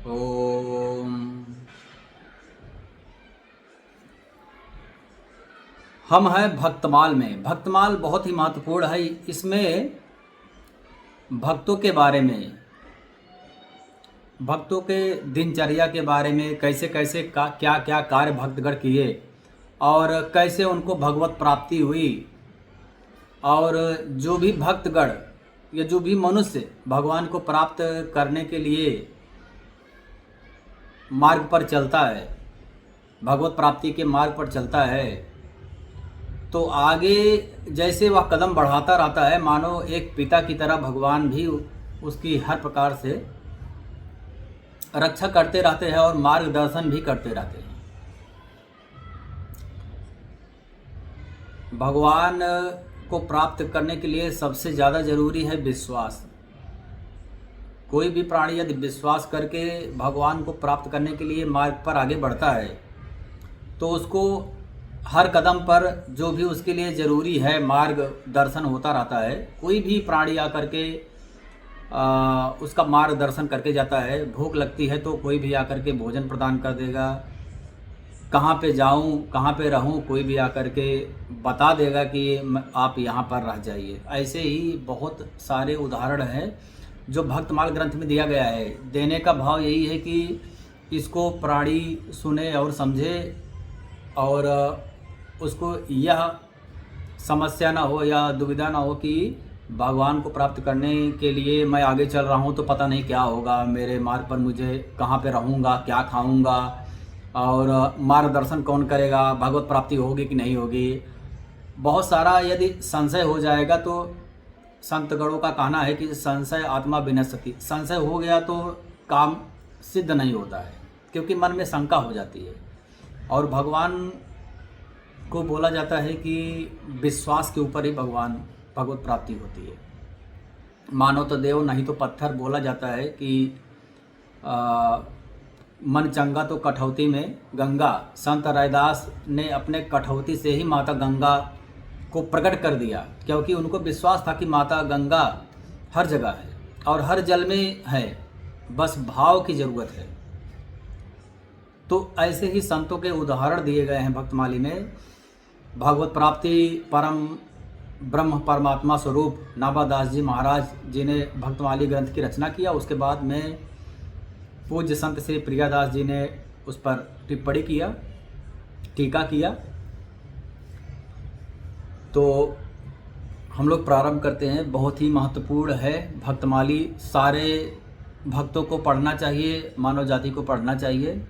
ओम। हम हैं भक्तमाल में। भक्तमाल बहुत ही महत्वपूर्ण है। इसमें भक्तों के बारे में, भक्तों के दिनचर्या के बारे में, कैसे कैसे क्या क्या कार्य भक्तगण किए और कैसे उनको भगवत प्राप्ति हुई, और जो भी भक्तगण या जो भी मनुष्य भगवान को प्राप्त करने के लिए मार्ग पर चलता है, भगवत प्राप्ति के मार्ग पर चलता है, तो आगे जैसे वह कदम बढ़ाता रहता है, मानो एक पिता की तरह भगवान भी उसकी हर प्रकार से रक्षा करते रहते हैं और मार्गदर्शन भी करते रहते हैं। भगवान को प्राप्त करने के लिए सबसे ज़्यादा जरूरी है विश्वास। कोई भी प्राणी यदि विश्वास करके भगवान को प्राप्त करने के लिए मार्ग पर आगे बढ़ता है, तो उसको हर कदम पर जो भी उसके लिए ज़रूरी है मार्गदर्शन होता रहता है। कोई भी प्राणी आकर के उसका मार्गदर्शन करके जाता है। भूख लगती है तो कोई भी आकर के भोजन प्रदान कर देगा। कहाँ पे जाऊँ, कहाँ पे रहूँ, कोई भी आकर के बता देगा कि आप यहाँ पर रह जाइए। ऐसे ही बहुत सारे उदाहरण हैं जो भक्तमाल ग्रंथ में दिया गया है। देने का भाव यही है कि इसको प्राणी सुने और समझे और उसको यह समस्या ना हो या दुविधा ना हो कि भगवान को प्राप्त करने के लिए मैं आगे चल रहा हूँ तो पता नहीं क्या होगा, मेरे मार्ग पर मुझे कहाँ पे रहूँगा, क्या खाऊँगा और मार्गदर्शन कौन करेगा, भगवत प्राप्ति होगी कि नहीं होगी। बहुत सारा यदि संशय हो जाएगा तो संतगणों का कहना है कि संशय आत्मा विनश्यति। संशय हो गया तो काम सिद्ध नहीं होता है, क्योंकि मन में शंका हो जाती है। और भगवान को बोला जाता है कि विश्वास के ऊपर ही भगवत प्राप्ति होती है। मानो तो देव नहीं तो पत्थर। बोला जाता है कि मन चंगा तो कठौती में गंगा। संत रैदास ने अपने कठौती से ही माता गंगा को प्रकट कर दिया, क्योंकि उनको विश्वास था कि माता गंगा हर जगह है और हर जल में है, बस भाव की ज़रूरत है। तो ऐसे ही संतों के उदाहरण दिए गए हैं भक्तमाली में। भगवत प्राप्ति परम ब्रह्म परमात्मा स्वरूप नाभादास जी महाराज जी ने भक्तमाली ग्रंथ की रचना किया। उसके बाद में पूज्य संत श्री प्रियादास जी ने उस पर टिप्पणी किया, टीका किया। तो हम लोग प्रारंभ करते हैं। बहुत ही महत्वपूर्ण है भक्तमाली। सारे भक्तों को पढ़ना चाहिए, मानव जाति को पढ़ना चाहिए।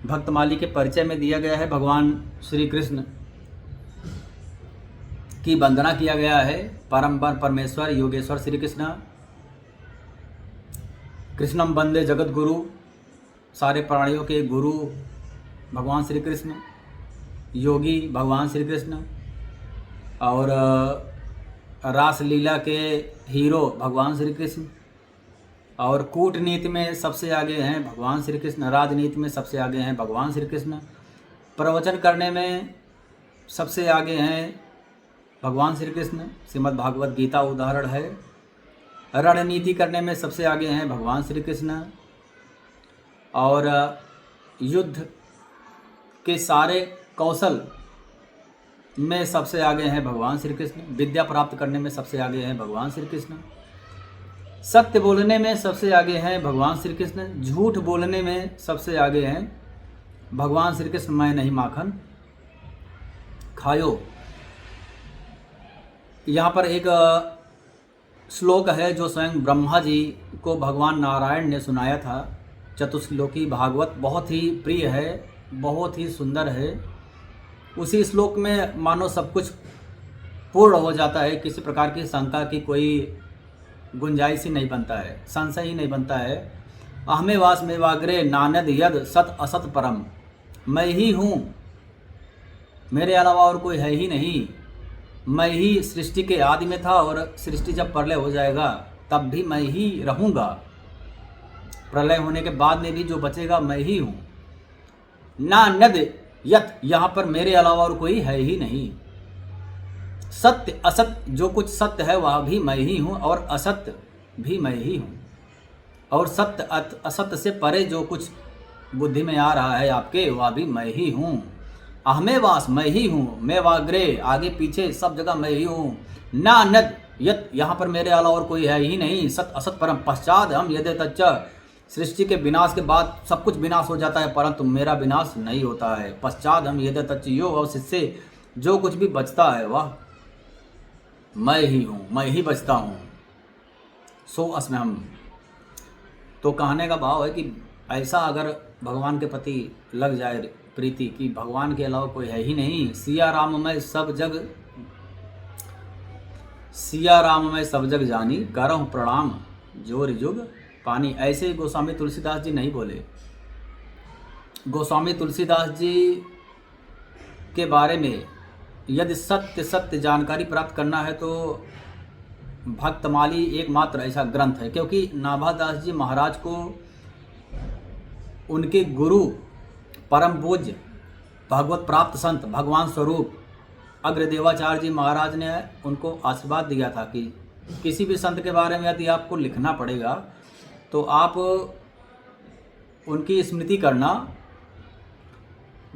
भक्तमाली के परिचय में दिया गया है भगवान श्री कृष्ण की वंदना किया गया है। परम परमेश्वर योगेश्वर श्री कृष्ण, कृष्णम वंदे जगत गुरु, सारे प्राणियों के गुरु भगवान श्री कृष्ण, योगी भगवान श्री कृष्ण, और रासलीला के हीरो भगवान श्री कृष्ण, और कूटनीति में सबसे आगे हैं भगवान श्री कृष्ण, राजनीति में सबसे आगे हैं भगवान श्री कृष्ण, प्रवचन करने में सबसे आगे हैं भगवान श्री कृष्ण। श्रीमद् भागवत गीता उदाहरण है। रणनीति करने में सबसे आगे हैं भगवान श्री कृष्ण, और युद्ध के सारे कौशल में सबसे आगे हैं भगवान श्री कृष्ण। विद्या प्राप्त करने में सबसे आगे हैं भगवान श्री कृष्ण। सत्य बोलने में सबसे आगे हैं भगवान श्री कृष्ण। झूठ बोलने में सबसे आगे हैं भगवान श्री कृष्ण। मैं नहीं माखन खायो। यहाँ पर एक श्लोक है जो स्वयं ब्रह्मा जी को भगवान नारायण ने सुनाया था। चतुश्लोकी भागवत बहुत ही प्रिय है, बहुत ही सुंदर है। उसी श्लोक में मानो सब कुछ पूर्ण हो जाता है। किसी प्रकार की शंका की कोई गुंजाइश ही नहीं बनता है, संशय ही नहीं बनता है। अहमे वास में वाग्रे नानद यद सत असत परम। मैं ही हूँ, मेरे अलावा और कोई है ही नहीं। मैं ही सृष्टि के आदि में था और सृष्टि जब प्रलय हो जाएगा तब भी मैं ही रहूँगा। प्रलय होने के बाद में भी जो बचेगा मैं ही हूँ। ना नद यत, यहाँ पर मेरे अलावा और कोई है ही नहीं। सत्य असत्य, जो कुछ सत्य है वह भी मैं ही हूँ और असत्य भी मैं ही हूँ। और सत्य असत्य से परे जो कुछ बुद्धि में आ रहा है आपके, वह भी मैं ही हूँ। अहमे वास, मैं ही हूँ। मैं वाग्रे, आगे पीछे सब जगह मैं ही हूँ। ना नद यत, यहाँ पर मेरे अलावा और कोई है ही नहीं। सत असत परम पश्चात हम यदि तच्च, सृष्टि के विनाश के बाद सब कुछ विनाश हो जाता है, परंतु मेरा विनाश नहीं होता है। पश्चात हम यदि तच्च यो, और इससे जो कुछ भी बचता है वह मैं ही हूँ, मैं ही बचता हूँ। सो अस्मि हम। तो कहने का भाव है कि ऐसा अगर भगवान के प्रति लग जाए प्रीति कि भगवान के अलावा कोई है ही नहीं। सिया राम मैं सब जग जानी, करहूँ प्रणाम जोर जुग पानी। ऐसे गोस्वामी तुलसीदास जी नहीं बोले। गोस्वामी तुलसीदास जी के बारे में यदि सत्य जानकारी प्राप्त करना है तो भक्तमाली एकमात्र ऐसा ग्रंथ है, क्योंकि नाभादास जी महाराज को उनके गुरु परम पूज्य भगवत प्राप्त संत भगवान स्वरूप अग्रदेवाचार्य जी महाराज ने उनको आशीर्वाद दिया था कि किसी भी संत के बारे में यदि आपको लिखना पड़ेगा तो आप उनकी स्मृति करना,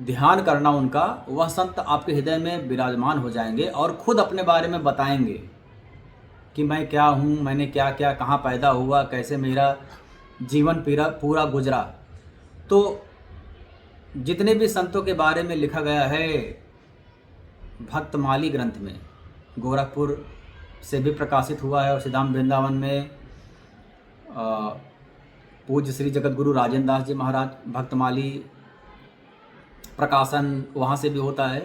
ध्यान करना उनका, वह संत आपके हृदय में विराजमान हो जाएंगे और खुद अपने बारे में बताएंगे कि मैं क्या हूँ, मैंने क्या क्या, कहाँ पैदा हुआ, कैसे मेरा जीवन पूरा गुजरा। तो जितने भी संतों के बारे में लिखा गया है भक्तमाली ग्रंथ में, गोरखपुर से भी प्रकाशित हुआ है और सिद्धांत वृंदावन में पूज्य श्री जगत गुरु राजेंद्र दास जी महाराज भक्तमाली प्रकाशन वहाँ से भी होता है,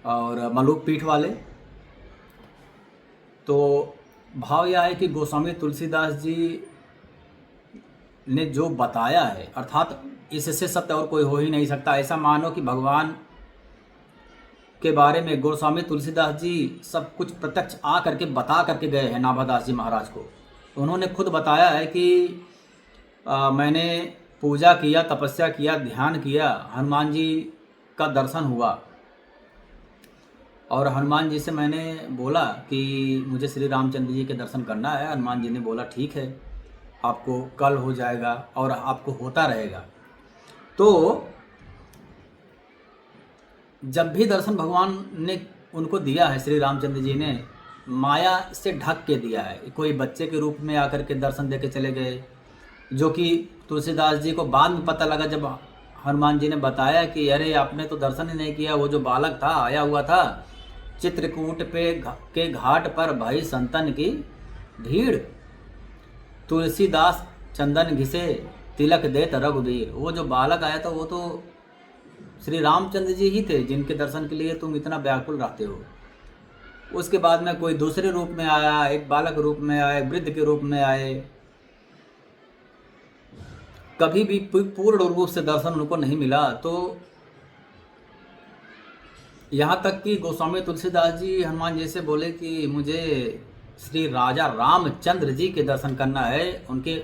और मलुक पीठ वाले। तो भाव यह है कि गोस्वामी तुलसीदास जी ने जो बताया है, अर्थात इससे सत्य और कोई हो ही नहीं सकता। ऐसा मानो कि भगवान के बारे में गोस्वामी तुलसीदास जी सब कुछ प्रत्यक्ष आ करके बता करके गए हैं नाभादास जी महाराज को। उन्होंने खुद बताया है कि मैंने पूजा किया, तपस्या किया, ध्यान किया, हनुमान जी का दर्शन हुआ और हनुमान जी से मैंने बोला कि मुझे श्री रामचंद्र जी के दर्शन करना है। हनुमान जी ने बोला ठीक है, आपको कल हो जाएगा और आपको होता रहेगा। तो जब भी दर्शन भगवान ने उनको दिया है, श्री रामचंद्र जी ने माया से ढक के दिया है। कोई बच्चे के रूप में आकर के दर्शन दे के चले गए, जो कि तुलसीदास जी को बाद में पता लगा जब हनुमान जी ने बताया कि अरे आपने तो दर्शन ही नहीं किया। वो जो बालक था आया हुआ था, चित्रकूट के घाट पर भाई संतन की भीड़, तुलसीदास चंदन घिसे तिलक देत रघुवीर। वो जो बालक आया था वो तो श्री रामचंद्र जी ही थे जिनके दर्शन के लिए तुम इतना व्याकुल रहते हो। उसके बाद में कोई दूसरे रूप में आया, एक बालक रूप में आए, वृद्ध के रूप में आए, कभी भी पूर्ण रूप से दर्शन उनको नहीं मिला। तो यहाँ तक कि गोस्वामी तुलसीदास जी हनुमान जी से बोले कि मुझे श्री राजा रामचंद्र जी के दर्शन करना है, उनके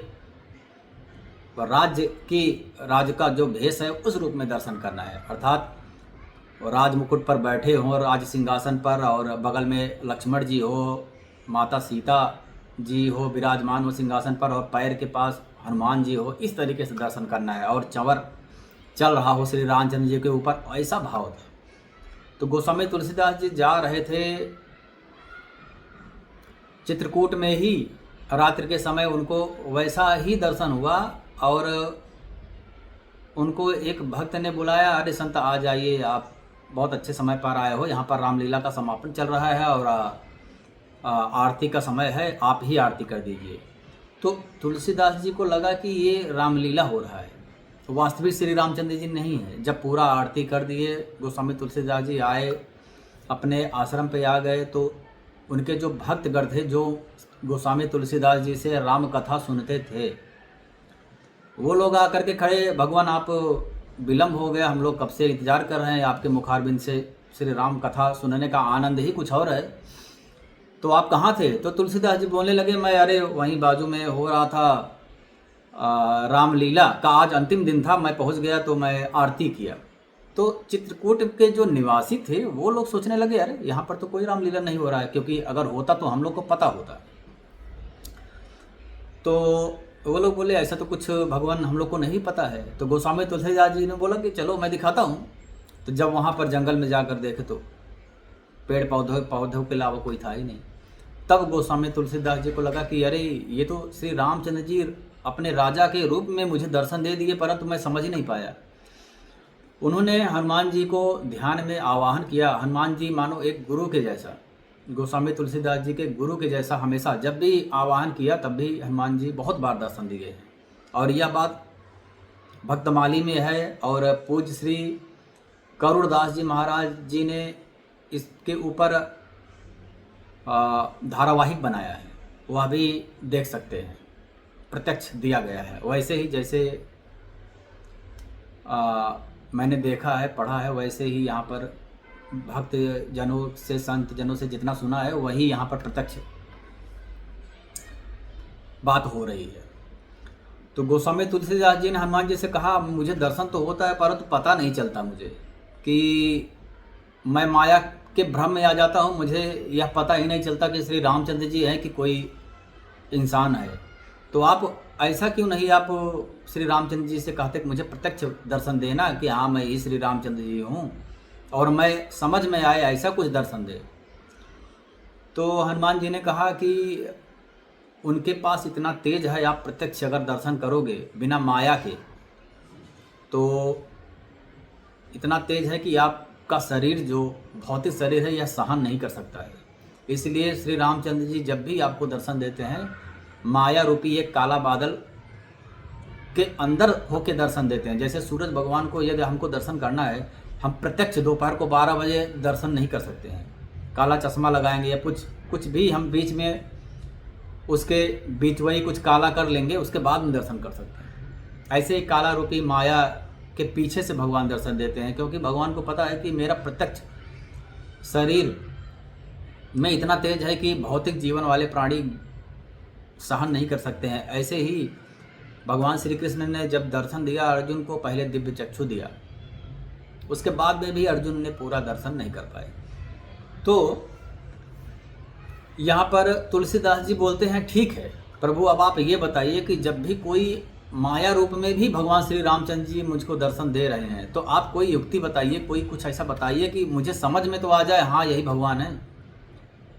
राज्य का जो भेष है उस रूप में दर्शन करना है। अर्थात राज मुकुट पर बैठे हों, राज सिंहासन पर, और बगल में लक्ष्मण जी हो, माता सीता जी हो विराजमान हो सिंहासन पर, और पैर के पास हनुमान जी हो, इस तरीके से दर्शन करना है, और चंवर चल रहा हो श्री रामचंद्र जी के ऊपर, ऐसा भाव था। तो गोस्वामी तुलसीदास जी जा रहे थे चित्रकूट में ही, रात्रि के समय उनको वैसा ही दर्शन हुआ और उनको एक भक्त ने बुलाया, अरे संत आ जाइए, आप बहुत अच्छे समय पर आए हो, यहाँ पर रामलीला का समापन चल रहा है और आरती का समय है, आप ही आरती कर दीजिए। तो तुलसीदास जी को लगा कि ये रामलीला हो रहा है, वास्तविक श्री रामचंद्र जी नहीं है। जब पूरा आरती कर दिए, गोस्वामी तुलसीदास जी आए, अपने आश्रम पे आ गए, तो उनके जो भक्तगण थे जो गोस्वामी तुलसीदास जी से राम कथा सुनते थे, वो लोग आकर के खड़े, भगवान आप विलम्ब हो गया, हम लोग कब से इंतजार कर रहे हैं आपके मुखारबिंद से, श्री राम कथा सुनने का आनंद ही कुछ और है, तो आप कहाँ थे? तो तुलसीदास जी बोलने लगे, मैं अरे वहीं बाजू में हो रहा था, रामलीला का आज अंतिम दिन था, मैं पहुँच गया तो मैं आरती किया। तो चित्रकूट के जो निवासी थे वो लोग सोचने लगे, अरे यहाँ पर तो कोई रामलीला नहीं हो रहा है, क्योंकि अगर होता तो हम लोग को पता होता। तो वो लोग बोले ऐसा तो कुछ भगवान हम लोग को नहीं पता है। तो गोस्वामी तुलसीदास जी ने बोला कि चलो मैं दिखाता हूँ। तो जब वहाँ पर जंगल में जाकर देखे तो पेड़ पौधों के अलावा कोई था ही नहीं। तब गोस्वामी तुलसीदास जी को लगा कि अरे ये तो श्री रामचंद्र जी अपने राजा के रूप में मुझे दर्शन दे दिए, परंतु मैं समझ नहीं पाया। उन्होंने हनुमान जी को ध्यान में आवाहन किया। हनुमान जी मानो एक गुरु के जैसा, गोस्वामी तुलसीदास जी के गुरु के जैसा हमेशा जब भी आवाहन किया तब भी हनुमान जी बहुत बार दर्शन दिए हैं। और यह बात भक्तमाली में है और पूज्य श्री करुणदास जी महाराज जी ने इसके ऊपर धारावाहिक बनाया है, वह भी देख सकते हैं, प्रत्यक्ष दिया गया है। वैसे ही जैसे मैंने देखा है, पढ़ा है, वैसे ही यहाँ पर भक्त जनों से, संत जनों से जितना सुना है वही यहाँ पर प्रत्यक्ष बात हो रही है। तो गोस्वामी तुलसीदास जी ने हनुमान जी से कहा, मुझे दर्शन तो होता है परंतु पता नहीं चलता मुझे कि मैं माया के भ्रम में आ जाता हूँ, मुझे यह पता ही नहीं चलता कि श्री रामचंद्र जी हैं कि कोई इंसान है। तो आप ऐसा क्यों नहीं आप श्री रामचंद्र जी से कहते कि मुझे प्रत्यक्ष दर्शन देना कि हाँ मैं ही श्री रामचंद्र जी हूँ और मैं समझ में आए ऐसा कुछ दर्शन दे। तो हनुमान जी ने कहा कि उनके पास इतना तेज है, आप प्रत्यक्ष अगर दर्शन करोगे बिना माया के तो इतना तेज है कि आपका शरीर जो भौतिक शरीर है यह सहन नहीं कर सकता है। इसलिए श्री रामचंद्र जी जब भी आपको दर्शन देते हैं माया रूपी एक काला बादल के अंदर होके दर्शन देते हैं। जैसे सूरज भगवान को यदि हमको दर्शन करना है, हम प्रत्यक्ष दोपहर को 12 बजे दर्शन नहीं कर सकते हैं, काला चश्मा लगाएंगे या कुछ भी हम बीच में उसके बीच वही कुछ काला कर लेंगे, उसके बाद में दर्शन कर सकते हैं। ऐसे ही काला रूपी माया के पीछे से भगवान दर्शन देते हैं, क्योंकि भगवान को पता है कि मेरा प्रत्यक्ष शरीर में इतना तेज है कि भौतिक जीवन वाले प्राणी सहन नहीं कर सकते हैं। ऐसे ही भगवान श्री कृष्ण ने जब दर्शन दिया अर्जुन को, पहले दिव्य चक्षु दिया, उसके बाद में भी अर्जुन ने पूरा दर्शन नहीं कर पाए। तो यहाँ पर तुलसीदास जी बोलते हैं, ठीक है प्रभु, अब आप ये बताइए कि जब भी कोई माया रूप में भी भगवान श्री रामचंद्र जी मुझको दर्शन दे रहे हैं, तो आप कोई युक्ति बताइए, कोई कुछ ऐसा बताइए कि मुझे समझ में तो आ जाए हाँ यही भगवान है।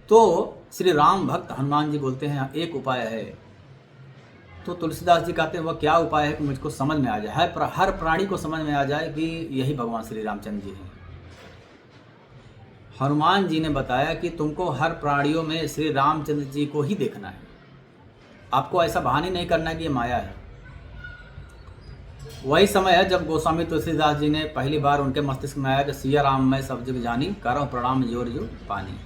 तो श्री राम भक्त हनुमान जी बोलते हैं एक उपाय है। तो तुलसीदास जी कहते हैं वह क्या उपाय है कि मुझको समझ में आ जाए, हर प्राणी को समझ में आ जाए कि यही भगवान श्री रामचंद्र जी हैं। हनुमान जी ने बताया कि तुमको हर प्राणियों में श्री रामचंद्र जी को ही देखना है, आपको ऐसा बहाने नहीं करना है कि ये माया है। वही समय है जब गोस्वामी तुलसीदास जी ने पहली बार उनके मस्तिष्क में आया कि सिया राम मैं सब जग जानी, करऊं प्रणाम जोर जो पानी।